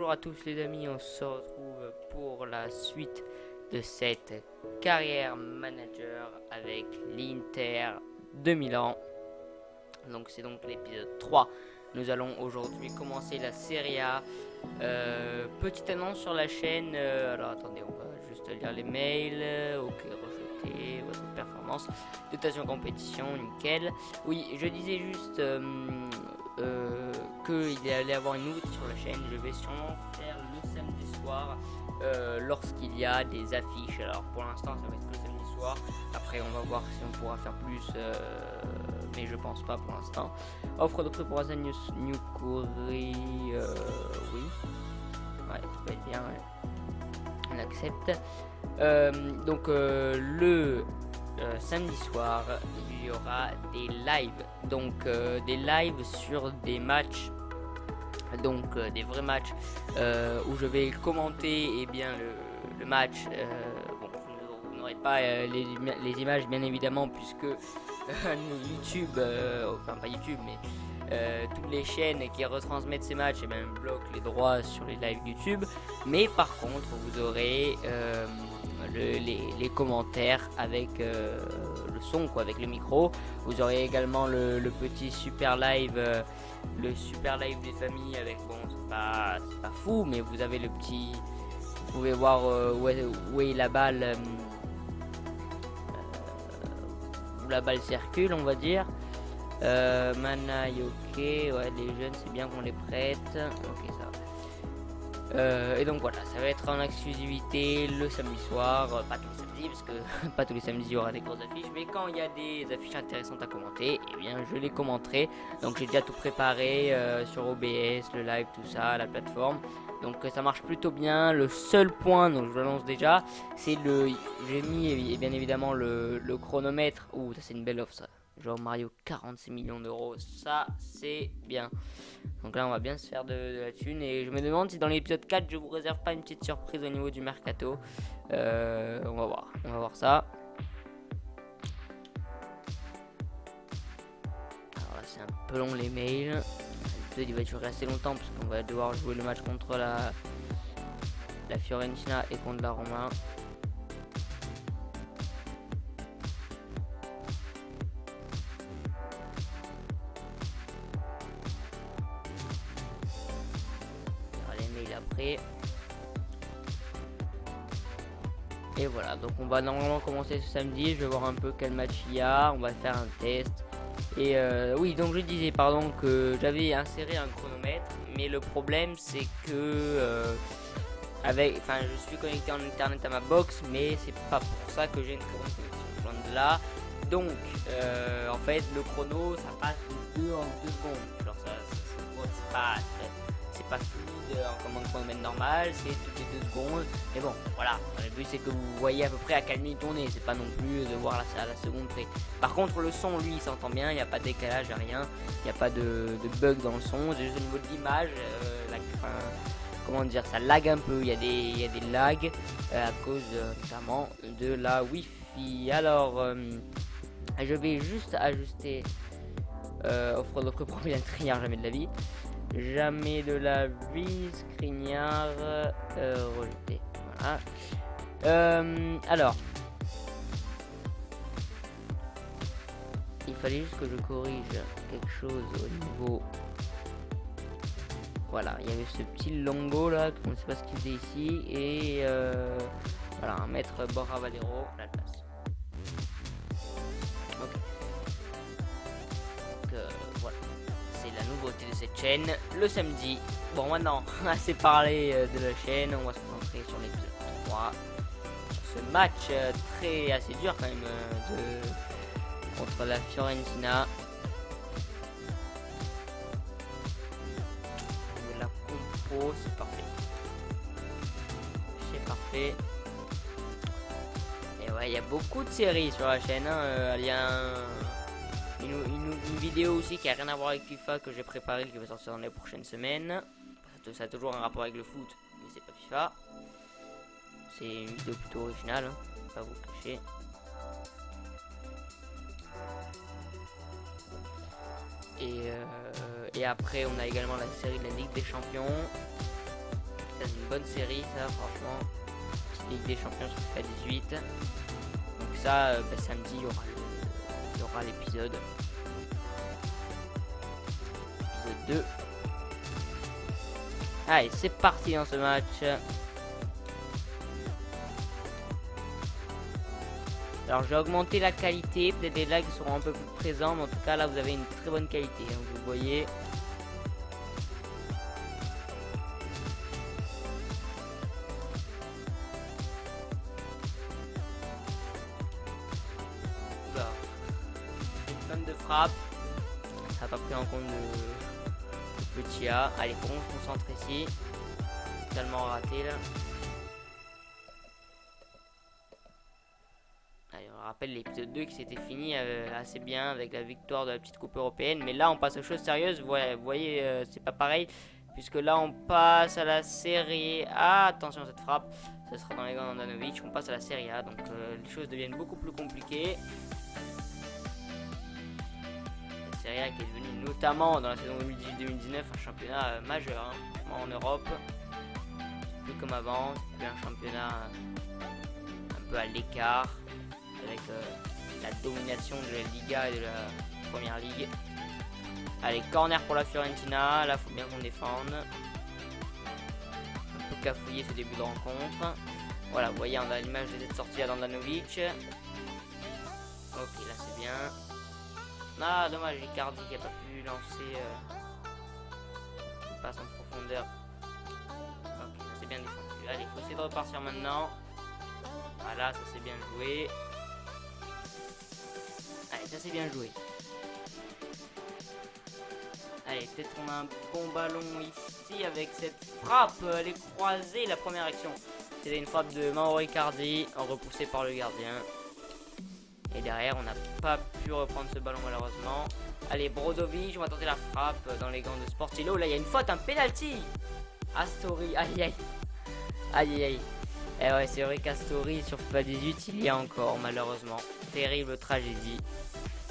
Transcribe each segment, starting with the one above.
Bonjour à tous les amis, on se retrouve pour la suite de cette carrière manager avec l'Inter de Milan. Donc c'est donc l'épisode 3. Nous allons aujourd'hui commencer la Serie A. Petite annonce sur la chaîne. Alors attendez, on va juste lire les mails. Ok, rejeté, votre performance. Dotation compétition, nickel. Oui, je disais juste qu'il allait avoir une nouveauté sur la chaîne. Je vais sûrement faire le samedi soir lorsqu'il y a des affiches. Alors pour l'instant, ça va être le samedi soir. Après, on va voir si on pourra faire plus. Mais je pense pas pour l'instant. Offre de prix pour Asan New Corée. Oui. Ouais, ça va être bien. Ouais. On accepte. Le samedi soir, il y aura des lives. Donc, des lives sur des matchs. Donc, des vrais matchs où je vais commenter le match. Bon, vous n'aurez pas les images, bien évidemment, puisque YouTube, enfin pas YouTube, mais toutes les chaînes qui retransmettent ces matchs bloquent les droits sur les lives YouTube. Mais par contre, vous aurez les commentaires avec le son, quoi, avec le micro. Vous aurez également le petit super live, le super live des familles avec, bon, c'est pas fou, mais vous avez le petit. Vous pouvez voir où est la balle. Où la balle circule, on va dire. Manaï, ok, ouais, les jeunes, c'est bien qu'on les prête. Ok, ça va. Et donc voilà, ça va être en exclusivité le samedi soir, pas tous les samedis, parce que pas tous les samedis il y aura des grosses affiches, mais quand il y a des affiches intéressantes à commenter, eh bien je les commenterai. Donc j'ai déjà tout préparé sur OBS, le live, tout ça, la plateforme. Donc ça marche plutôt bien. Le seul point, donc je l'annonce déjà, c'est j'ai mis bien évidemment le chronomètre. Ouh, ça c'est une belle offre ça. Genre Mario 46 millions d'euros, ça c'est bien. Donc là on va bien se faire de la thune. Et je me demande si dans l'épisode 4 je vous réserve pas une petite surprise au niveau du mercato. On va voir ça. Alors là c'est un peu long les mails. Il va durer assez longtemps parce qu'on va devoir jouer le match contre la Fiorentina et contre la Roma. Les mails après. Et voilà, donc on va normalement commencer ce samedi. Je vais voir un peu quel match il y a. On va faire un test. Et oui, donc je disais, pardon, que j'avais inséré un chronomètre. Mais le problème, c'est que je suis connecté en internet à ma box, mais c'est pas pour ça que j'ai une très bonne connexion. Loin de là. Donc, en fait, le chrono, ça passe de 2 en 2 secondes. Genre, c'est pas fluide comme un chronomètre normal, c'est toutes les 2 secondes. Mais bon, voilà. Le but, c'est que vous voyez à peu près à quelle minute on est. C'est pas non plus de voir à la seconde près. Par contre, le son, lui, il s'entend bien. Il n'y a pas de décalage, rien. Il n'y a pas de bug dans le son. C'est juste au niveau de l'image. Comment dire, ça lag un peu, il y a des lags à cause notamment de la Wi-Fi. Alors, je vais juste ajuster offre de prix pour bien trignard, jamais de la vie. Jamais de la vie, scrignard, rejeté. Voilà. Alors, il fallait juste que je corrige quelque chose au niveau. Voilà, il y avait ce petit longo là, on ne sait pas ce qu'il faisait ici. Et voilà, un maître Borja Valero à la place. Ok. Donc voilà, c'est la nouveauté de cette chaîne. Le samedi. Bon, maintenant, assez parlé de la chaîne. On va se concentrer sur l'épisode 3. Sur ce match assez dur quand même contre la Fiorentina. C'est parfait. C'est parfait. Et ouais, il y a beaucoup de séries sur la chaîne. Il y a une vidéo aussi qui a rien à voir avec FIFA que j'ai préparée, qui va sortir dans les prochaines semaines. Ça a toujours un rapport avec le foot, mais c'est pas FIFA. C'est une vidéo plutôt originale, hein, pas vous cacher. Et après, on a également la série de la Ligue des Champions. Ça, c'est une bonne série, ça, franchement. Petite Ligue des Champions sur FIFA 18. Donc ça, samedi, il y aura l'épisode. Épisode 2. Allez, c'est parti dans ce match. Alors, je vais augmenter la qualité. Peut-être les lags seront un peu plus présents. Mais en tout cas, là, vous avez une très bonne qualité. Hein, vous voyez. Une de frappe. Ça n'a pas pris en compte le petit A. Allez, on se concentre ici. Totalement raté là. Allez, on rappelle l'épisode 2 qui s'était fini assez bien avec la victoire de la petite coupe européenne. Mais là, on passe aux choses sérieuses. Vous voyez, c'est pas pareil. Puisque là, on passe à la série A. Attention à cette frappe. Ça sera dans les gants d'Andanovic. On passe à la série A. Donc, les choses deviennent beaucoup plus compliquées. Serie A qui est devenue notamment dans la saison 2018-2019 un championnat majeur en Europe. C'est plus comme avant, c'est plus un championnat un peu à l'écart avec la domination de la Liga et de la Première Ligue. Allez, corner pour la Fiorentina, là faut bien qu'on défende. Un peu cafouillé ce début de rencontre. Voilà, vous voyez, on a l'image de cette sortie à Andanovic. Ok, là c'est bien. Ah, dommage, Icardi qui n'a pas pu lancer une passe en profondeur. Ok, ça c'est bien défendu. Allez, il faut essayer de repartir maintenant. Voilà, ça c'est bien joué. Allez, ça c'est bien joué. Allez, peut-être qu'on a un bon ballon ici avec cette frappe. Elle est croisée, la première action. C'était une frappe de Mauro Icardi, repoussée par le gardien. Et derrière, on n'a pas pu reprendre ce ballon malheureusement. Allez, Brozovic, on va tenter la frappe dans les gants de Sportillo. Là, il y a une faute, un penalty. Astori, aïe aïe. Aïe aïe aïe. Et ouais, c'est vrai qu'Astori sur FIFA 18, il y a encore malheureusement. Terrible tragédie.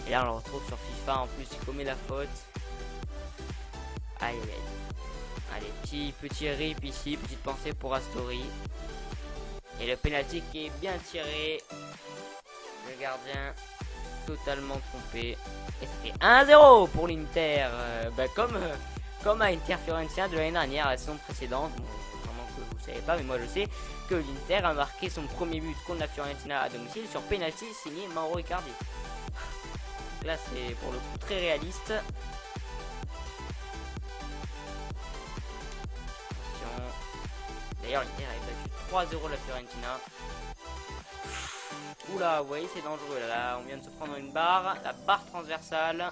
Et là, on le retrouve sur FIFA. En plus, il commet la faute. Aïe aïe aïe. Allez, petit rip ici. Petite pensée pour Astori. Et le penalty qui est bien tiré. Le gardien totalement trompé. Et ça fait 1-0 pour l'Inter. Comme à Inter Fiorentina de l'année dernière, la saison précédente. Bon, vraiment que vous ne savez pas, mais moi je sais que l'Inter a marqué son premier but contre la Fiorentina à domicile sur penalty signé Mauro Icardi. Là c'est pour le coup très réaliste. D'ailleurs l'Inter a battu 3-0 la Fiorentina. Oula, vous voyez, c'est dangereux là. On vient de se prendre une barre, la barre transversale.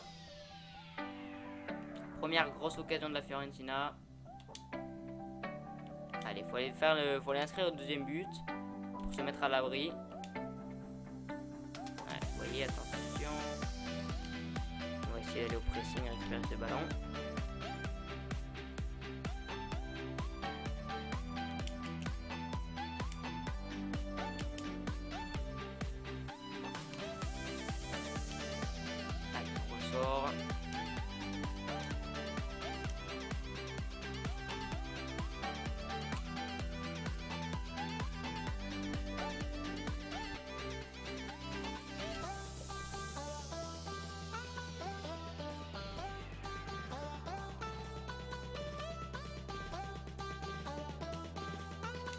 Première grosse occasion de la Fiorentina. Allez, faut aller inscrire au deuxième but pour se mettre à l'abri. Ouais, vous voyez, attention. On va essayer d'aller au pressing et récupérer ce ballon.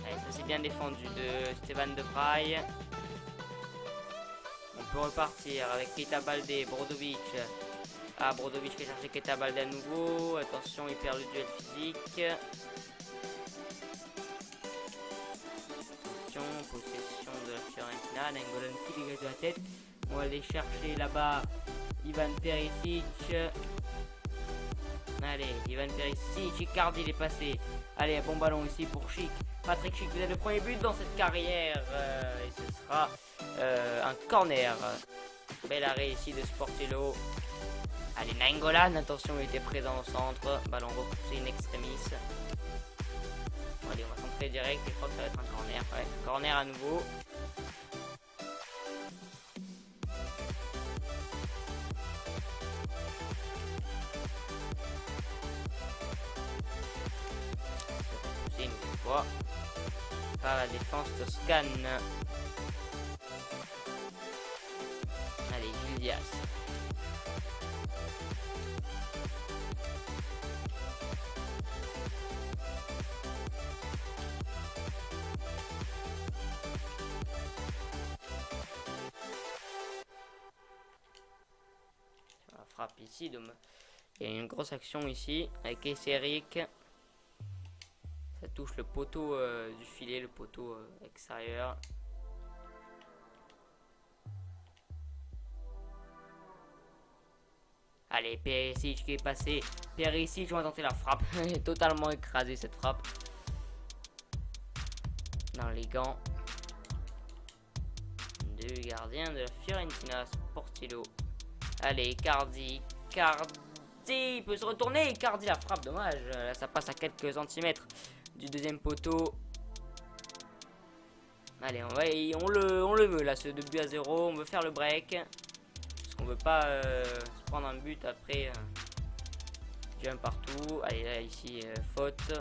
Ça c'est bien défendu de Stéphane de Vrij. On peut repartir avec Keita Baldé, Brozovic. Ah, Brozovic qui a cherché Keita Baldé à nouveau. Attention, il perd le duel physique. Attention, possession de la Fiorentina. Nainggolan qui dégage de la tête. On va aller chercher là-bas Ivan Perisic. Allez, Ivan Perisic, Icardi il est passé. Allez, bon ballon ici pour Schick. Patrick Schick, vous avez le premier but dans cette carrière. Et ce sera un corner. Bel arrêt ici de Sportillo. Allez, Nainggolan, attention, il était présent au centre. Ballon repoussé in extremis. Bon, allez, on va centrer direct. Et je crois que ça va être un corner. Ouais, corner à nouveau. fois par la défense toscane. Allez, Gil Diaz. On frappe ici, donc il y a une grosse action ici avec Esseric. Ça touche le poteau du filet, le poteau extérieur. Allez, Perisic qui est passé. Perisic, on va tenter la frappe. Totalement écrasé cette frappe. Dans les gants du gardien de la Fiorentina Sportillo. Allez, Icardi. Il peut se retourner. Icardi la frappe, dommage. Là, ça passe à quelques centimètres du deuxième poteau. Allez, on le veut là, ce 2-0. On veut faire le break. Parce qu'on veut pas se prendre un but après du 1 partout. Allez, là, ici, faute.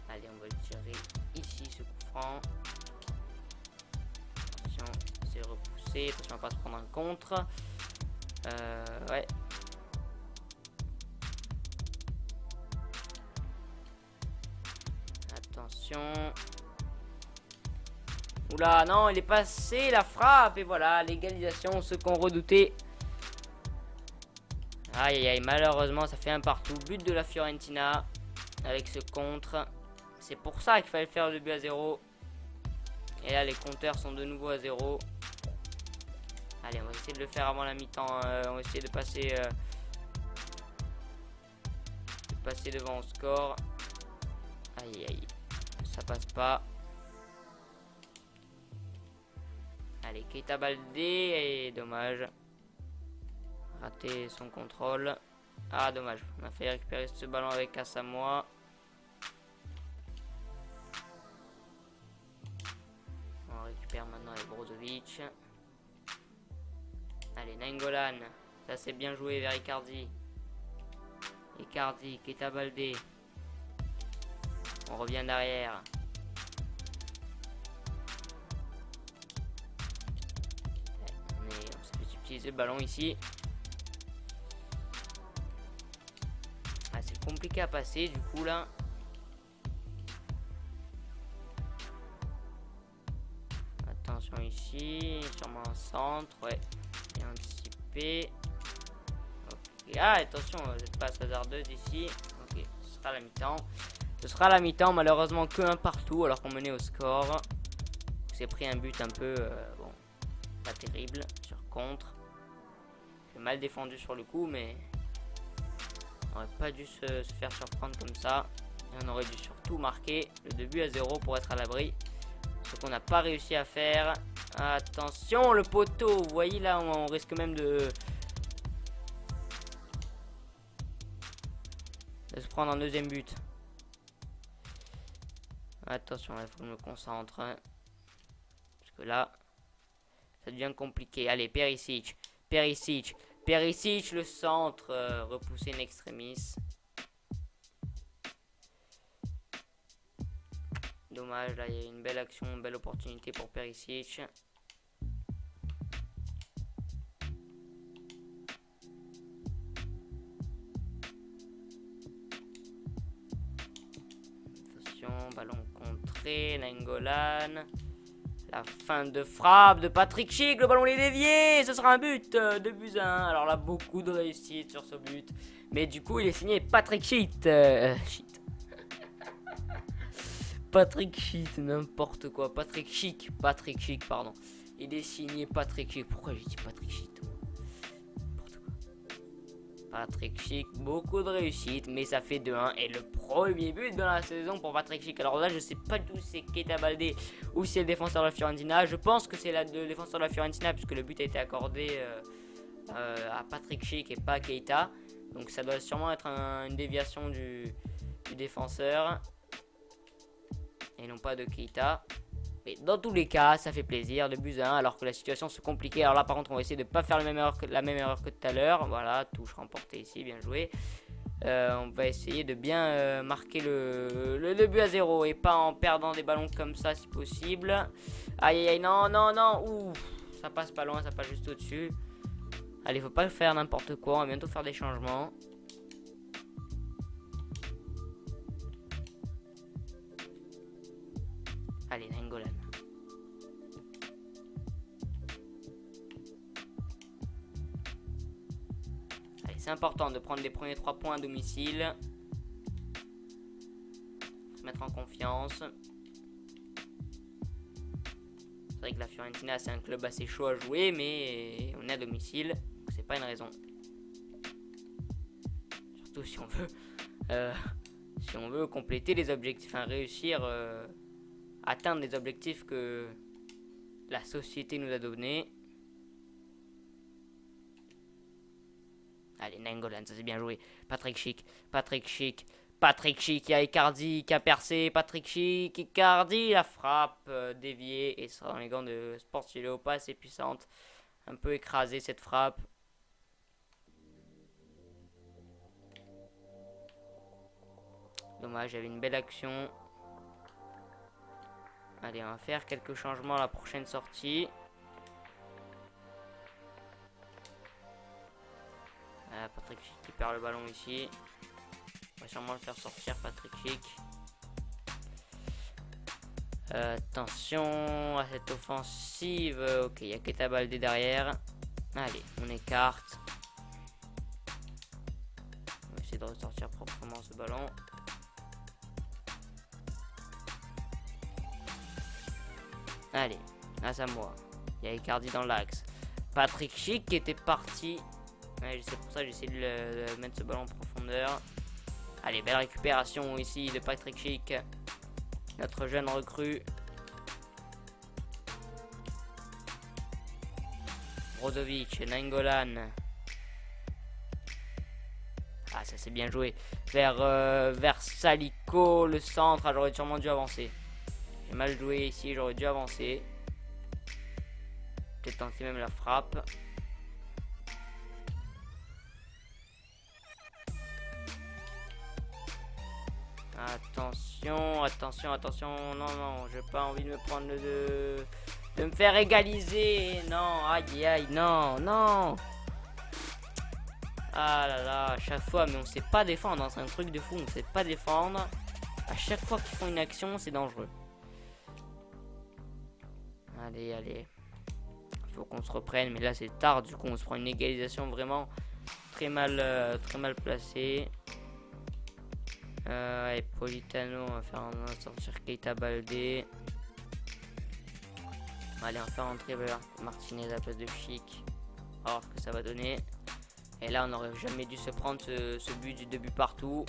Allez, on va le tirer ici, ce coup franc. Attention, c'est repoussé. Attention à pas se prendre un contre. Ouais. Attention. Oula, non, il est passé la frappe. Et voilà, l'égalisation, ce qu'on redoutait. Aïe, aïe, aïe, malheureusement, ça fait un partout. But de la Fiorentina avec ce contre. C'est pour ça qu'il fallait faire le 2-0. Et là, les compteurs sont de nouveau à 0. Allez, on va essayer de le faire avant la mi-temps. On va essayer de passer devant au score. Aïe, aïe, ça passe pas. Allez, Keita Baldé, et dommage. Raté son contrôle. Ah, dommage. On a fait récupérer ce ballon avec Asamoah. On récupère maintenant avec Brozovic. Allez, Nainggolan. Ça, c'est bien joué vers Icardi. Icardi, Keita Baldé. On revient derrière. On s'est fait utiliser le ballon ici. Ah, c'est compliqué à passer du coup là. Attention ici, sûrement un centre, ouais. Bien anticipé. Ok. Ah, attention, cette passe hasardeuse ici. Ok, ce sera la mi-temps. Ce sera la mi-temps, malheureusement que un partout alors qu'on menait au score. C'est pris un but un peu, bon, pas terrible, sur contre. J'ai mal défendu sur le coup, mais on n'aurait pas dû se faire surprendre comme ça. Et on aurait dû surtout marquer le 2-0 pour être à l'abri. Ce qu'on n'a pas réussi à faire. Attention, le poteau, vous voyez là, on risque même de se prendre un deuxième but. Attention, il faut que je me concentre. Parce que là, ça devient compliqué. Allez, Perisic. Perisic, le centre, repoussé in extremis. Dommage, là, il y a une belle action, une belle opportunité pour Perisic. Attention, ballon contré, Nainggolan. La fin de frappe de Patrick Schick, le ballon est dévié, ce sera un but, 2-1. Alors là, beaucoup de réussite sur ce but. Mais du coup, il est signé Patrick Schick. Patrick Schick, n'importe quoi. Patrick Schick, pardon. Il est signé Patrick Schick. Pourquoi j'ai dit Patrick Schick? N'importe quoi. Patrick Schick, beaucoup de réussite, mais ça fait 2-1. Et le premier but de la saison pour Patrick Schick. Alors là, je sais pas du tout si c'est Keita Baldé ou si c'est le défenseur de la Fiorentina. Je pense que c'est le défenseur de la Fiorentina, puisque le but a été accordé à Patrick Schick et pas à Keita. Donc ça doit sûrement être une déviation du défenseur. Et non pas de Keita. Mais dans tous les cas, ça fait plaisir, 2-1, alors que la situation se compliquait. Alors là, par contre, on va essayer de ne pas faire la même erreur que tout à l'heure. Voilà, touche remportée ici, bien joué. On va essayer de bien marquer le but à 0 et pas en perdant des ballons comme ça si possible. Aïe aïe aïe, non, non, non. Ouh, ça passe pas loin, ça passe juste au-dessus. Allez, faut pas faire n'importe quoi, on va bientôt faire des changements. Allez, Nainggolan. Allez, c'est important de prendre les premiers 3 points à domicile. Se mettre en confiance. C'est vrai que la Fiorentina, c'est un club assez chaud à jouer, mais on est à domicile, donc c'est pas une raison. Surtout si on veut compléter les objectifs, enfin réussir atteindre les objectifs que la société nous a donnés. Allez, Nainggolan, ça c'est bien joué. Patrick Schick, Patrick Schick, Patrick Schick, il y a Icardi qui a percé. Patrick Schick, Icardi, la frappe déviée et sera dans les gants de Sportiello, pas assez puissante. Un peu écrasée cette frappe. Dommage, j'avais une belle action. Allez, on va faire quelques changements à la prochaine sortie. Patrick Schick qui perd le ballon ici. On va sûrement le faire sortir, Patrick Schick. Attention à cette offensive. Ok, il y a Keita Baldé derrière. Allez, on écarte. On va essayer de ressortir proprement ce ballon. Allez, là c'est à moi. Il y a Icardi dans l'axe. Patrick Schick qui était parti. Ouais, c'est pour ça que j'ai essayé de mettre ce ballon en profondeur. Allez, belle récupération ici de Patrick Schick. Notre jeune recrue. Brozovic, Nainggolan. Ah, ça c'est bien joué. Vers Salico, le centre. Ah, j'aurais sûrement dû avancer. J'ai mal joué ici, j'aurais dû avancer. Peut-être tenter même la frappe. Attention, attention, attention. Non, non, j'ai pas envie de me prendre de me faire égaliser. Non, aïe, aïe, non, non. Ah là là, à chaque fois, mais on sait pas défendre. Hein, c'est un truc de fou, on sait pas défendre. À chaque fois qu'ils font une action, c'est dangereux. Allez, allez. Faut qu'on se reprenne, mais là c'est tard. Du coup, on se prend une égalisation vraiment très mal placée. Et Politano, on va sortir Keita Baldé. Allez, on va faire entrer Martinez à la place de Schick. On va voir ce que ça va donner. Et là, on n'aurait jamais dû se prendre ce but du 2 buts partout.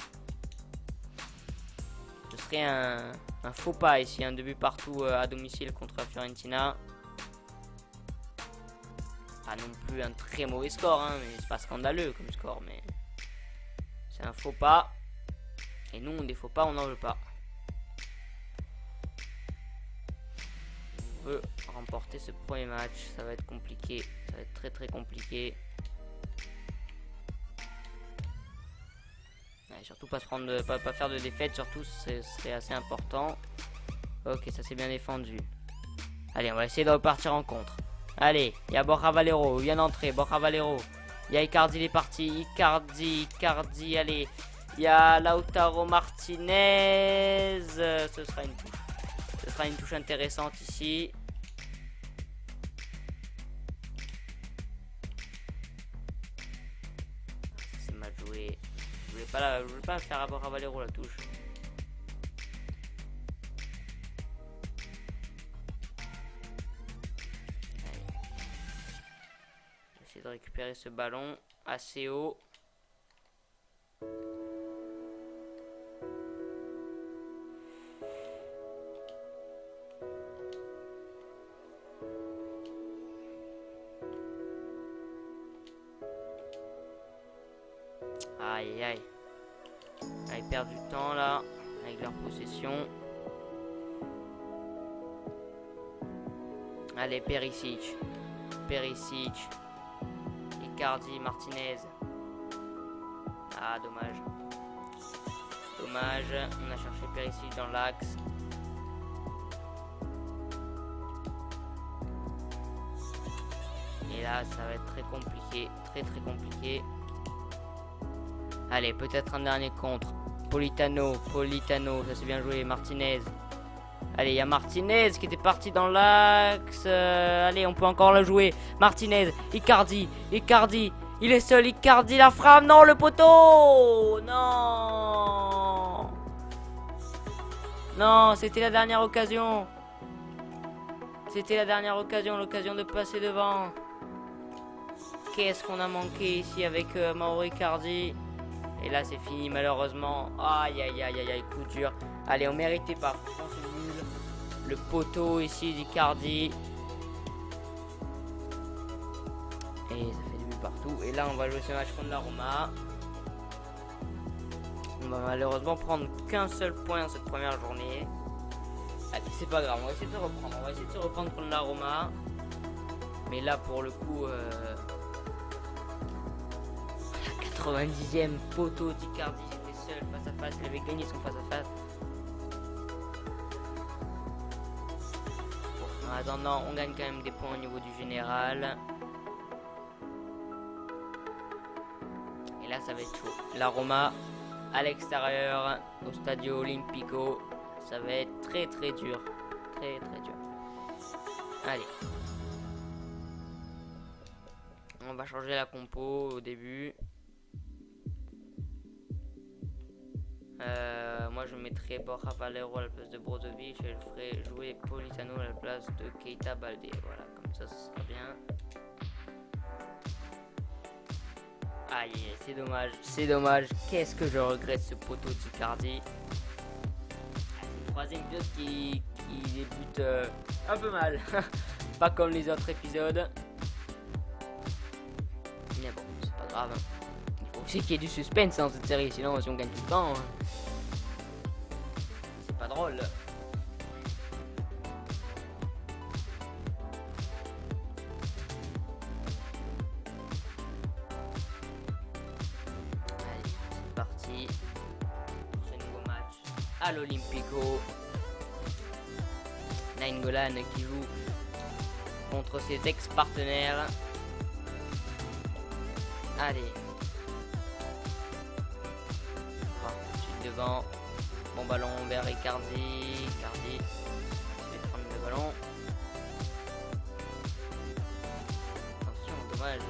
Ce serait un faux pas ici, un 2 buts partout à domicile contre la Fiorentina. Pas non plus un très mauvais score, hein, mais c'est pas scandaleux comme score, mais c'est un faux pas. Et nous, des faux pas, on n'en veut pas. On veut remporter ce premier match. Ça va être compliqué. Ça va être très très compliqué. Ouais, surtout pas se prendre, pas faire de défaite. Surtout, ce serait assez important. Ok, ça c'est bien défendu. Allez, on va essayer de repartir en contre. Allez, il y a Borja Valero. Il vient d'entrer. Borja Valero. Il y a Icardi, il est parti. Icardi, allez. Il y a Lautaro Martinez. Ce sera une touche. Ce sera une touche intéressante ici. C'est mal joué. Je voulais pas faire avoir à Valero la touche. Allez. J'essaie de récupérer ce ballon assez haut. Aïe aïe. Ils perdent du temps là avec leur possession. Allez, Perisic. Icardi, Martinez. Ah, dommage. Dommage. On a cherché Périsic dans l'axe. Et là, ça va être très compliqué. Très compliqué. Allez, peut-être un dernier contre. Politano, ça c'est bien joué. Martinez. Allez, il y a Martinez qui était parti dans l'axe. Allez, on peut encore la jouer. Martinez, Icardi. Il est seul, Icardi, la frappe. Non, le poteau. Non. Non, c'était la dernière occasion. L'occasion de passer devant. Qu'est-ce qu'on a manqué ici avec Mauro Icardi. Et là, c'est fini, malheureusement. Aïe, coup dur. Allez, on méritait pas. Franchement, c'est nul. Le poteau ici d'Icardi. Et ça fait des buts partout. Et là, on va jouer ce match contre la Roma. On va malheureusement prendre qu'un seul point dans cette première journée. Allez, c'est pas grave. On va essayer de se reprendre. Contre la Roma. Mais là, pour le coup... 90e poteau d'Icardi, j'étais seul face à face, il avait gagné son face à face. Bon, en attendant, on gagne quand même des points au niveau du général. Et là, ça va être chaud. La Roma à l'extérieur, au Stadio Olimpico, ça va être très dur. Très dur. Allez. On va changer la compo au début. Moi je mettrais Borja Valero à la place de Brozovic et je ferais jouer Politano à la place de Keita Baldé. Voilà, comme ça sera bien. Aïe, c'est dommage. Qu'est-ce que je regrette ce poteau d'Icardi. C'est le troisième épisode qui débute un peu mal. Pas comme les autres épisodes. Mais bon, c'est pas grave. Il faut aussi qu'il y ait du suspense dans cette série, sinon si on gagne tout le temps... pas drôle. Allez, c'est parti pour ce nouveau match à l'Olympico. Nainggolan qui joue contre ses ex-partenaires. Allez. On part tout de suite devant. Bon ballon vers Icardi. Je vais prendre le ballon. Attention, dommage.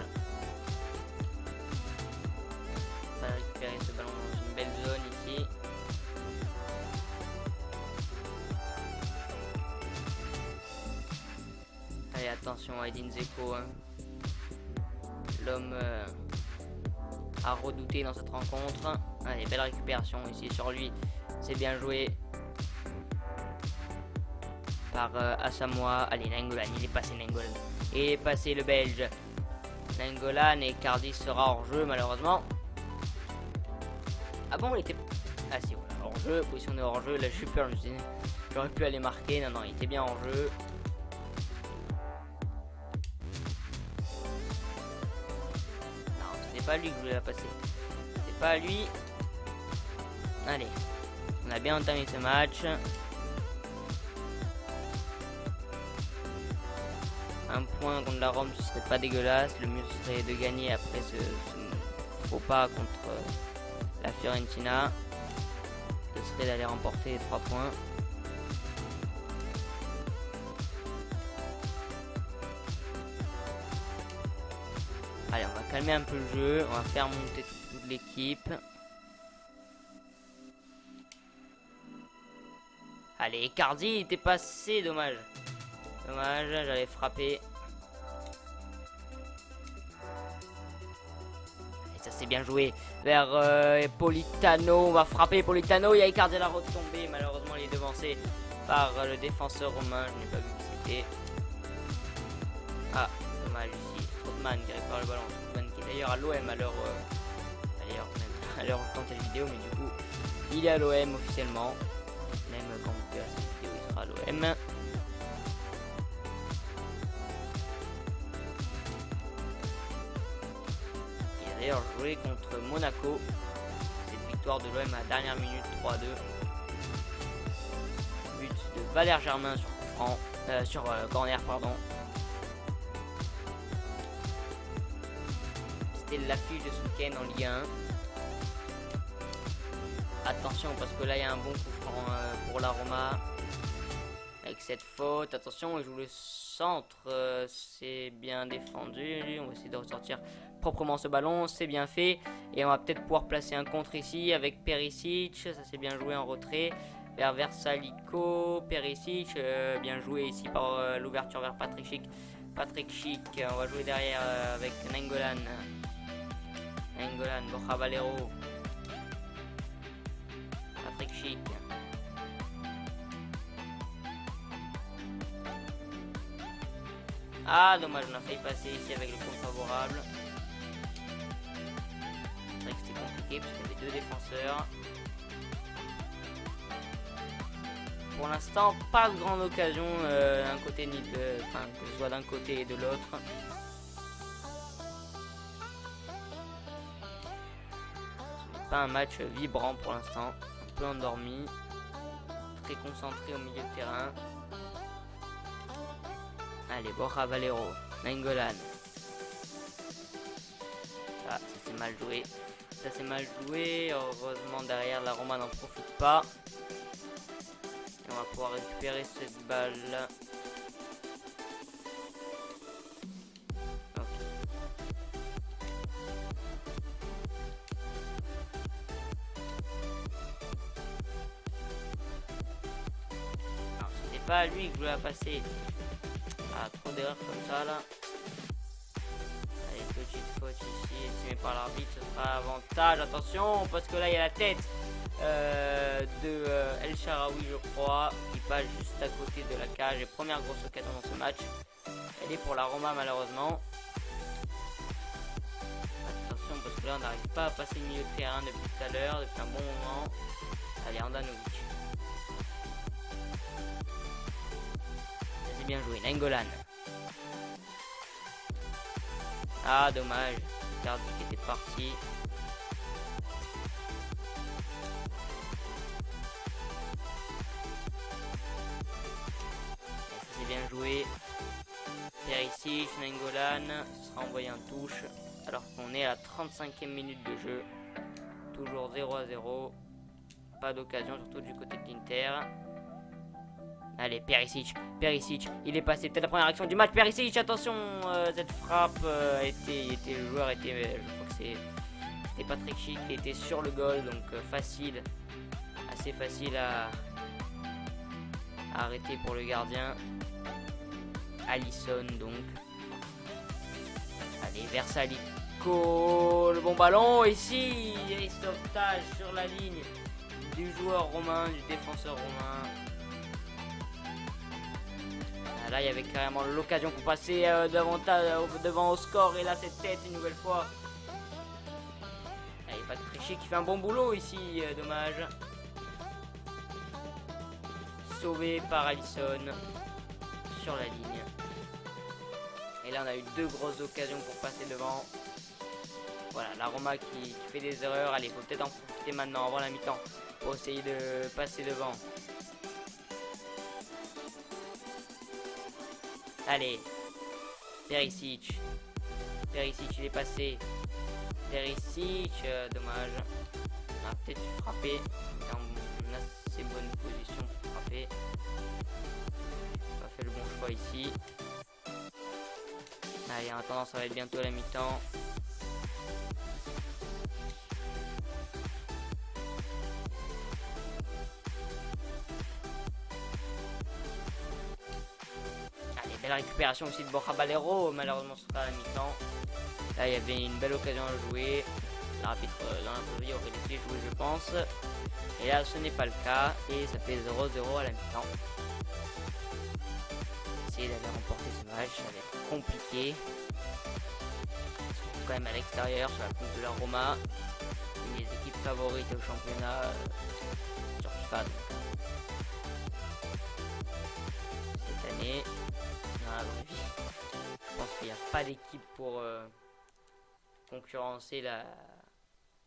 On va récupérer ce ballon dans une belle zone ici. Allez, attention à Edin Dzeko. Hein. L'homme à redouter dans cette rencontre. Allez, belle récupération ici sur lui. C'est bien joué par Asamoah. Allez, Nainggolan, il est passé Nainggolan. Il est passé le Belge. Nainggolan et Icardi sera hors jeu malheureusement. Ah bon, il était... Ah si, voilà, hors jeu, position de hors jeu. Là, j'ai eu peur, je me suis dit, j'aurais pu aller marquer. Non, il était bien hors jeu. Non, c'était pas lui que je voulais la passer. C'était pas lui. Allez. On a bien entamé ce match. Un point contre la Rome, ce serait pas dégueulasse. Le mieux serait de gagner après ce faux pas contre la Fiorentina. Ce serait d'aller remporter les 3 points. Allez, on va calmer un peu le jeu. On va faire monter toute l'équipe. Allez, Icardi était passé, dommage. J'avais frappé. Et ça c'est bien joué. Vers Politano, on va frapper Politano. Il y a Icardi à la retombée. Malheureusement, il est devancé par le défenseur romain. Je n'ai pas vu qui c'était. Ah, dommage ici. Strootman qui récupère le ballon. Strootman qui est d'ailleurs à l'OM à l'heure où tenter la vidéo, mais du coup, il est à l'OM officiellement. Même quand vous verrez cette vidéo, il sera à l'OM. Il a d'ailleurs joué contre Monaco victoire de l'OM à la dernière minute 3-2. But de Valère Germain sur coup franc, sur corner pardon. C'était l'affiche de ce week-end en Ligue 1. Attention parce que là il y a un bon coup franc pour la Roma. Avec cette faute, attention, il joue le centre, c'est bien défendu. On va essayer de ressortir proprement ce ballon, c'est bien fait. Et on va peut-être pouvoir placer un contre ici avec Perisic, ça c'est bien joué en retrait. Vers Versalico, Perisic, bien joué ici par l'ouverture vers Patrick Schick. Patrick Schick, on va jouer derrière avec Nainggolan. Nainggolan, Borja Valero. Patrick Schick. Ah dommage, on a failli passer ici avec le compte favorable. C'est vrai que c'était compliqué parce qu'il y avait deux défenseurs. Pour l'instant, pas de grande occasion d'un côté ni de, enfin que ce soit d'un côté et de l'autre. Ce n'est pas un match vibrant pour l'instant, un peu endormi, très concentré au milieu de terrain. Allez, Borja Valero, Nainggolan. Ah, ça c'est mal joué. Ça c'est mal joué. Heureusement derrière la Roma n'en profite pas. Et on va pouvoir récupérer cette balle. Okay. Alors c'était pas à lui que je voulais la passer. Ah, trop d'erreurs comme ça là. Allez, petite faute ici, estimée par l'arbitre, ce sera avantage. Attention, parce que là il y a la tête de El Shaarawy, je crois, qui passe juste à côté de la cage. Et première grosse occasion dans ce match. Elle est pour la Roma malheureusement. Attention, parce que là on n'arrive pas à passer le milieu de terrain depuis tout à l'heure, depuis un bon moment. Allez, Handanovic. C'est bien joué, Nainggolan. Ah dommage, Icardi qui était parti. C'est bien joué. Perisic, Nainggolan sera envoyé en touche. Alors qu'on est à la 35e minute de jeu. Toujours 0-0. Pas d'occasion, surtout du côté de l'Inter. Allez, Perisic, il est passé, peut-être la première action du match. Perisic, attention, cette frappe le joueur était, je crois que c'était Patrick Schick qui était sur le goal, donc facile, assez facile à arrêter pour le gardien. Alisson donc. Allez, Versalico, le bon ballon ici, et sauvetage sur la ligne du joueur romain, du défenseur romain. Là, il y avait carrément l'occasion pour passer devant au score. Et là, cette tête une nouvelle fois. Allez, Patrick Schick qui fait un bon boulot ici. Dommage. Sauvé par Alisson sur la ligne. Et là, on a eu deux grosses occasions pour passer devant. Voilà, la Roma qui fait des erreurs. Allez, il faut peut-être en profiter maintenant avant la mi-temps pour essayer de passer devant. Allez, Perisic, il est passé. Perisic, dommage. On a peut-être dû frapper. Il est en assez bonne position pour frapper. On a fait le bon choix ici. Allez, en attendant, ça va être bientôt la mi-temps. La récupération aussi de Borja Valero, malheureusement ce sera à la mi-temps. Là il y avait une belle occasion à jouer. L'arbitre dans l'interview aurait laissé jouer je pense. Et là ce n'est pas le cas et ça fait 0-0 à la mi-temps. Essayer d'aller remporter ce match, ça va être compliqué. Ils sont quand même à l'extérieur sur la coupe de la Roma. Une des équipes favorites au championnat sur FIFA donc. Cette année. Je pense qu'il n'y a pas d'équipe pour concurrencer la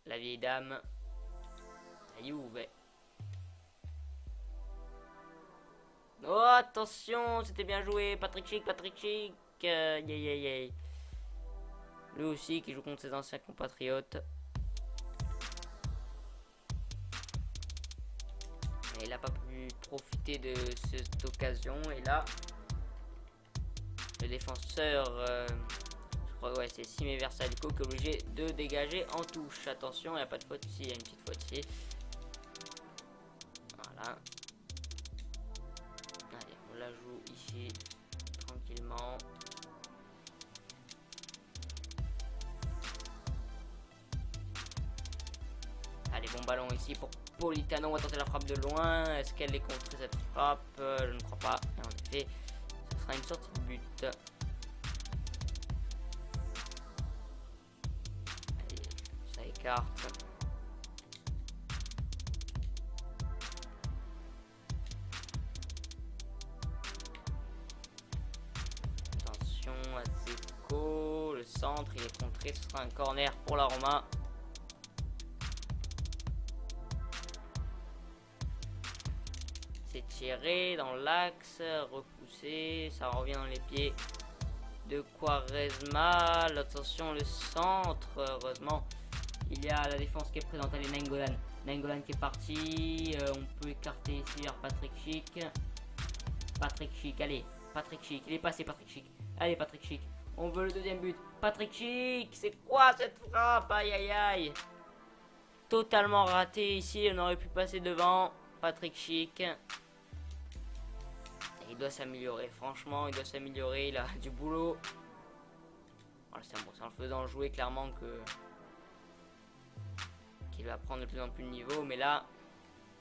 vieille dame. La Juve. Oh, attention, c'était bien joué. Patrick Schick, Patrick Schick. Aïe, aïe, aïe, aïe. Lui aussi qui joue contre ses anciens compatriotes. Et il n'a pas pu profiter de cette occasion. Et là, le défenseur, je crois, ouais, c'est Sime Versalico qui est obligé de dégager en touche. Attention, il n'y a pas de faute ici, il y a une petite faute ici. Voilà. Allez, on la joue ici, tranquillement. Allez, bon ballon ici pour Politano. On va tenter la frappe de loin. Est-ce qu'elle est contre cette frappe? Je ne crois pas. Et en effet, ce sera une sortie de but. Allez, ça écarte. Attention à Dzeko. Le centre, il est contré. Ce sera un corner pour la Roma. C'est tiré dans l'axe, repoussé, ça revient dans les pieds de Quaresma. Attention, le centre, heureusement, il y a la défense qui est présente. Allez, Nainggolan. Nainggolan qui est parti. On peut écarter ici vers Patrick Schick. Patrick Schick, allez, Patrick Schick. Il est passé, Patrick Schick. Allez, Patrick Schick. On veut le deuxième but. Patrick Schick, c'est quoi cette frappe? Aïe, aïe, aïe. Totalement raté ici, on aurait pu passer devant. Patrick Schick. Il doit s'améliorer, franchement, il doit s'améliorer, il a du boulot. Voilà, c'est en le faisant jouer clairement qu'il va prendre de plus en plus de niveau. Mais là,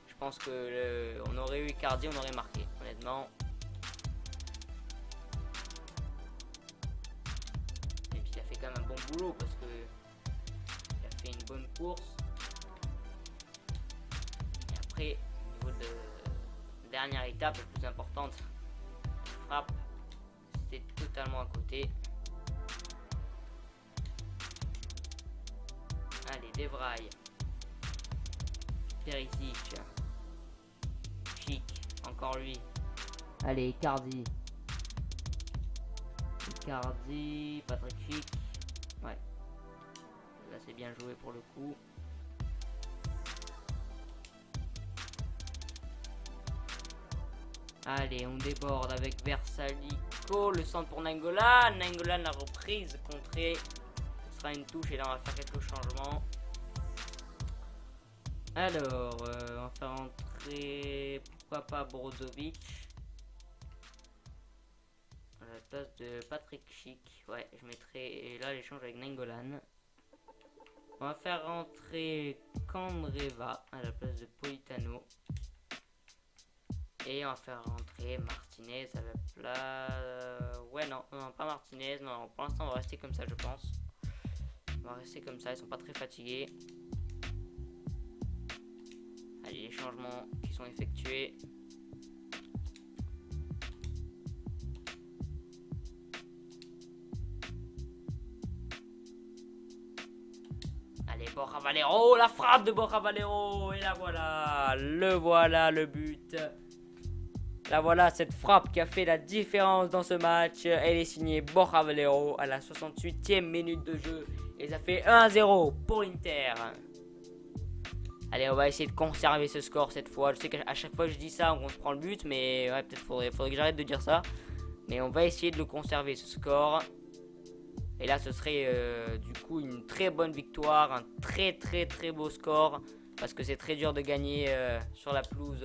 je pense que on aurait eu Icardi, on aurait marqué, honnêtement. Et puis il a fait quand même un bon boulot parce que il a fait une bonne course. Et après, au niveau de dernière étape, la plus importante, frappe, c'était totalement à côté. Allez, Devraille, Perisic, Schick, encore lui. Allez, Icardi, Patrick Schick. Ouais, là c'est bien joué pour le coup. Allez, on déborde avec Versalico. Le centre pour Nainggolan. Nainggolan, la reprise contrée. Ce sera une touche et là on va faire quelques changements. Alors, on va faire entrer, pourquoi pas, Brozovic à la place de Patrick Schick. Ouais, je mettrai là l'échange avec Nainggolan. On va faire rentrer Candreva à la place de Politano. Et on va faire rentrer Martinez à la place... Ouais, non, pas Martinez. Non, pour l'instant, on va rester comme ça, je pense. On va rester comme ça, ils sont pas très fatigués. Allez, les changements qui sont effectués. Allez, Borja Valero, la frappe de Borja Valero. Et là, voilà, le but. Là voilà cette frappe qui a fait la différence dans ce match. Elle est signée Borja Valero à la 68e minute de jeu. Et ça fait 1-0 pour l'Inter. Allez, on va essayer de conserver ce score cette fois. Je sais qu'à chaque fois que je dis ça, on se prend le but. Mais ouais, peut-être faudrait que j'arrête de dire ça. Mais on va essayer de le conserver ce score. Et là ce serait du coup une très bonne victoire. Un très beau score. Parce que c'est très dur de gagner sur la pelouse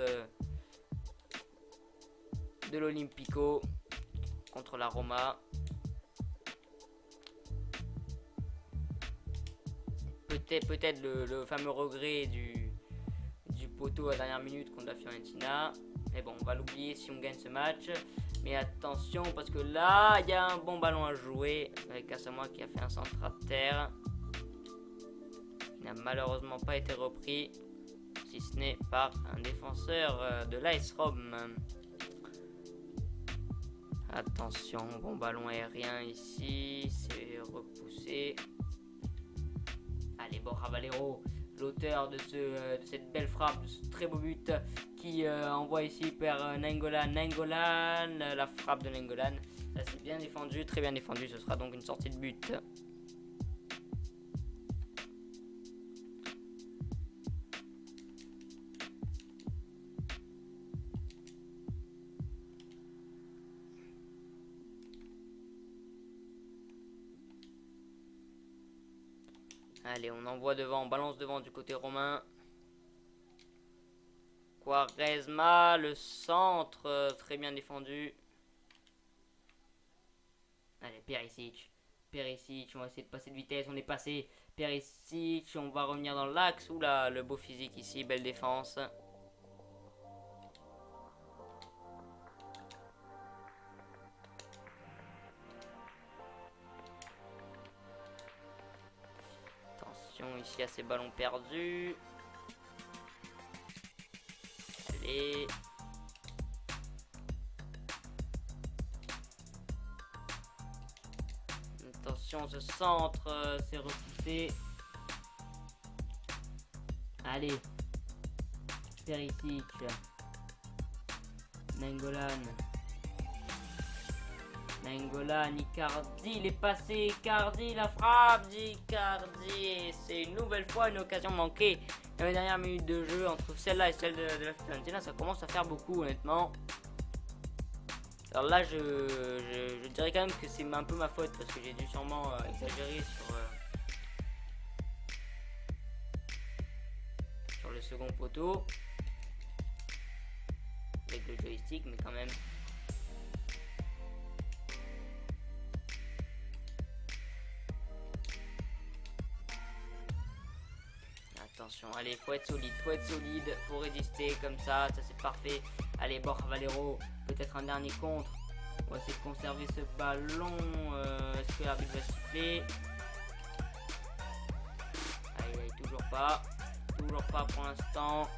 de l'Olympico contre la Roma. Peut-être le fameux regret du poteau à la dernière minute contre la Fiorentina. Mais bon, on va l'oublier si on gagne ce match. Mais attention parce que là, il y a un bon ballon à jouer avec Asamoah qui a fait un centre à terre. Il n'a malheureusement pas été repris, si ce n'est par un défenseur de l'AS Rome. Attention, bon ballon aérien ici, c'est repoussé. Allez, Borja Valero, l'auteur de cette belle frappe, de ce très beau but qui envoie ici vers Nainggolan. Nainggolan, la frappe de Nainggolan. Ça c'est bien défendu, très bien défendu. Ce sera donc une sortie de but. Allez, on envoie devant, on balance devant du côté romain. Quaresma, le centre, très bien défendu. Allez, Perisic. Perisic, on va essayer de passer de vitesse, on est passé. Perisic, on va revenir dans l'axe. Oula, le beau physique ici, belle défense. Ici à ces ballons perdus. Allez. Attention, ce centre, c'est repoussé. Allez. Perisic. Nainggolan. Nainggolan, Icardi, il est passé, Icardi, la frappe d'Icardi. C'est une nouvelle fois une occasion manquée dans les dernières minutes de jeu. Entre celle-là et celle de la Fiorentina, ça commence à faire beaucoup honnêtement. Alors là, je dirais quand même que c'est un peu ma faute parce que j'ai dû sûrement exagérer sur le second poteau. Avec le joystick, mais quand même. Attention, allez, faut être solide, faut résister comme ça c'est parfait. Allez, Borja Valero, peut-être un dernier contre. On va essayer de conserver ce ballon. Est-ce que l'arbitre va siffler? Allez, toujours pas pour l'instant.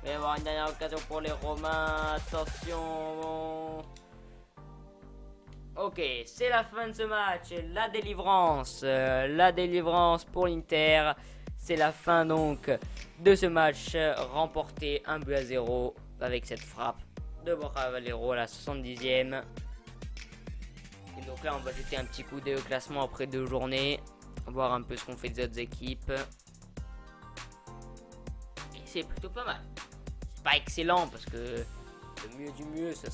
Il va y avoir une dernière occasion pour les Romains. Attention. Ok, c'est la fin de ce match. La délivrance pour l'Inter. C'est la fin donc de ce match remporté 1-0 avec cette frappe de Borja Valero à la 70e. Et donc là on va jeter un petit coup d'œil au classement après 2 journées, voir un peu ce qu'on fait des autres équipes. Et c'est plutôt pas mal. C'est pas excellent parce que le mieux du mieux ça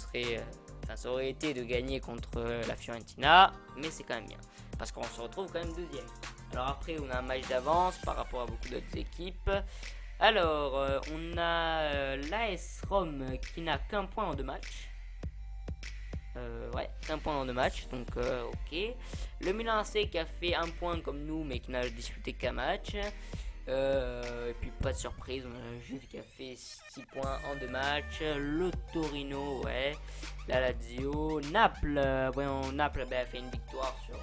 aurait été de gagner contre la Fiorentina, mais c'est quand même bien parce qu'on se retrouve quand même deuxième. Alors après on a un match d'avance par rapport à beaucoup d'autres équipes. Alors on a l'AS Rome qui n'a qu'un point en 2 matchs. Ouais, qu'un point en 2 matchs, donc ok. Le Milan AC qui a fait 1 point comme nous mais qui n'a disputé qu'un match. Et puis pas de surprise, on a la Juve qui a fait 6 points en 2 matchs. Le Torino, ouais. La Lazio, Naples, voyons, Naples a fait une victoire sur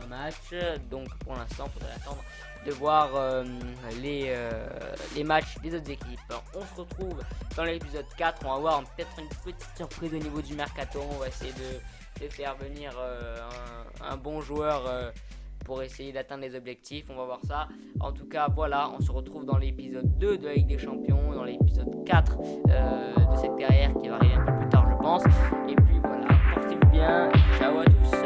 un match. Donc pour l'instant, il faudrait attendre de voir les matchs des autres équipes. Alors, on se retrouve dans l'épisode 4. On va voir peut-être une petite surprise au niveau du mercato. On va essayer de faire venir un bon joueur pour essayer d'atteindre les objectifs. On va voir ça. En tout cas, voilà, on se retrouve dans l'épisode 2 de la Ligue des Champions, dans l'épisode 4 de cette carrière qui va arriver un peu plus tard, je pense. Et puis voilà, portez-vous bien. Ciao à tous.